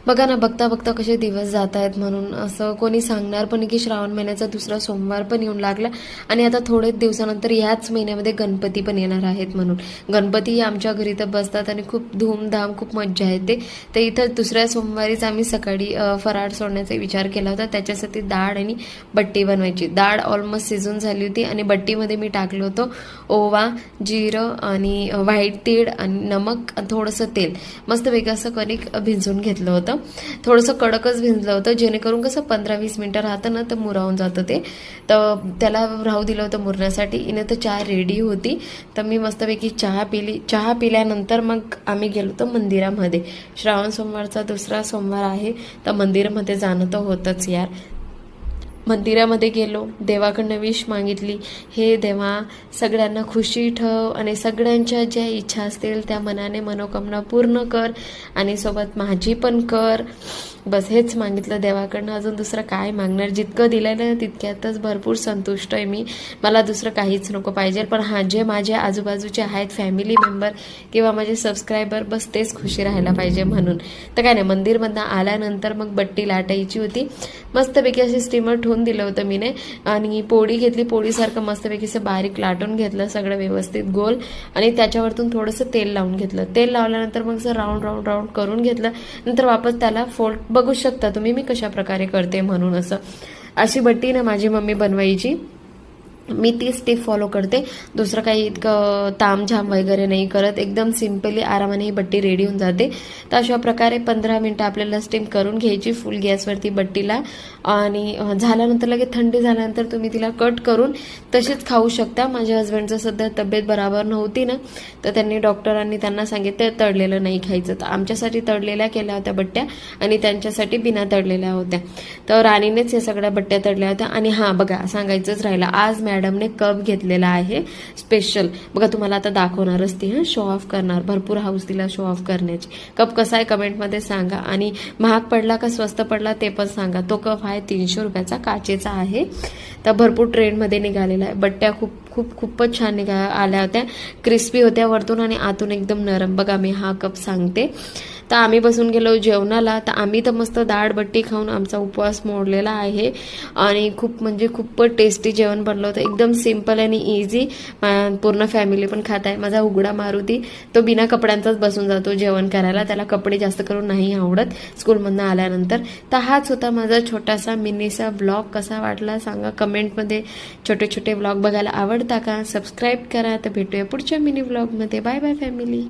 बघा ना, बघता बघता कसे दिवस जात आहेत. म्हणून असं कोणी सांगणार पण की श्रावण महिन्याचा दुसरा सोमवार पण येऊन लागला आणि आता थोडेच दिवसानंतर याच महिन्यामध्ये गणपती पण येणार आहेत. म्हणून गणपती आमच्या घरी तर बसतात आणि खूप धूमधाम, खूप मज्जा येते. तर इथं दुसऱ्या सोमवारीच आम्ही सकाळी फराळ सोडण्याचा विचार केला होता. त्याच्यासाठी डाळ आणि बट्टी बनवायची. डाळ ऑलमोस्ट शिजून झाली होती आणि बट्टीमध्ये मी टाकलं होतं ओवा, जिरं आणि व्हाईट तीळ आणि नमक आणि थोडंसं तेल. मस्तपैकी असं कणिक भिजवून घेतलं होतं. थोडंसं कडकच भिजलं होतं, जेणेकरून कसं 15-20 मिनटं राहतं ना तर मुरावून जातं ते. तर त्याला राहू दिलं होतं मुरण्यासाठी. इने तर चहा रेडी होती, तर मी मस्तपैकी चहा पिली. चहा पिल्यानंतर मग आम्ही गेलो होतो मंदिरामध्ये. श्रावण सोमवारचा दुसरा सोमवार आहे, तर मंदिरामध्ये जाणं तर होतंच यार. मंदिरामध्ये गेलो, देवाकडनं विश मागितली. हे देवा, सगळ्यांना खुशी ठेव आणि सगळ्यांच्या ज्या इच्छा असतील त्या मनाने मनोकामना पूर्ण कर आणि सोबत माझी पण कर. बस हेच मागितलं देवाकडनं. अजून दुसरं काय मागणार? जितकं दिलेलं तितक्यातच भरपूर संतुष्ट आहे मी. मला दुसरं काहीच नको पाहिजे. पण हां, जे माझे आजूबाजूचे आहेत फॅमिली मेंबर किंवा माझे सबस्क्रायबर, बस तेच खुशी राहायला पाहिजे म्हणून. तर काय नाही, मंदिरमधनं आल्यानंतर मग बट्टी लाटायची होती. मस्तपैकी अशी स्टीमर ठेवून दिलं होतं मीने आणि पोळी घेतली. पोळीसारखं मस्तपैकी असं बारीक लाटून घेतलं सगळं व्यवस्थित गोल आणि त्याच्यावरतून थोडंसं तेल लावून घेतलं. तेल लावल्यानंतर मग असं राऊंड राऊंड राऊंड करून घेतलं. नंतर वापस त्याला फोल्ड. बघू शकता तुम्ही मी कशा प्रकारे करते. म्हणून असं अशी बट्टी ना माझी मम्मी बनवायची. मी ती स्टेप फॉलो करते. दुसरं काही इतकं तामझाम वगैरे नाही करत. एकदम सिम्पली आरामाने ही बट्टी रेडी होऊन जाते. तर अशा प्रकारे 15 मिनटं आपल्याला स्टीम करून घ्यायची फुल गॅसवरती बट्टीला. आणि झाल्यानंतर लगेच थंडी झाल्यानंतर तुम्ही तिला कट करून तशीच खाऊ शकता. माझ्या हस्बंडचं सध्या तब्येत बराबर नव्हती ना, तर त्यांनी डॉक्टरांनी त्यांना सांगितलं तळलेलं नाही खायचं. तर आमच्यासाठी तळलेल्या केल्या होत्या बट्ट्या आणि त्यांच्यासाठी बिना तळलेल्या होत्या. तर राणीनेच हे सगळ्या बट्ट्या तळल्या होत्या. आणि हां बघा, सांगायचंच राहिलं, आज मॅडमने कप घेतलेला आहे स्पेशल. बघा तुम्हाला आता दाखवणारच ती. शो ऑफ करणार. भरपूर हाऊस तिला शो ऑफ करण्याची. कप कसा आहे कमेंटमध्ये सांगा आणि महाग पडला का स्वस्त पडला ते पण सांगा. तो कप आहे 300 रुपयाचा, काचेचा आहे. तर भरपूर ट्रेंडमध्ये निघालेला आहे. बट्ट्या खूपच छान आल्या होत्या. क्रिस्पी होत्या वरतून आणि आतून एकदम नरम. बघा मी हा कप सांगते. तर आम्ही बसून गेलो जेवणाला. तर आम्ही तर मस्त डाळ बट्टी खाऊन आमचा उपवास मोडलेला आहे आणि खूपच टेस्टी जेवण बनलं होतं. एकदम सिम्पल आणि इझी. पूर्ण फॅमिली पण खात आहे. माझा उघडा मारुती तो बिना कपड्यांचाच बसून जातो जेवण करायला. त्याला कपडे जास्त करून नाही आवडत स्कूलमधनं आल्यानंतर. तर हाच होता माझा छोटासा मिनीसा ब्लॉग. कसा वाटला सांगा कमेंटमध्ये. छोटे छोटे ब्लॉग बघायला आवडता का? सबस्क्राईब करा. तर भेटूया पुढच्या मिनी ब्लॉगमध्ये. Bye bye family.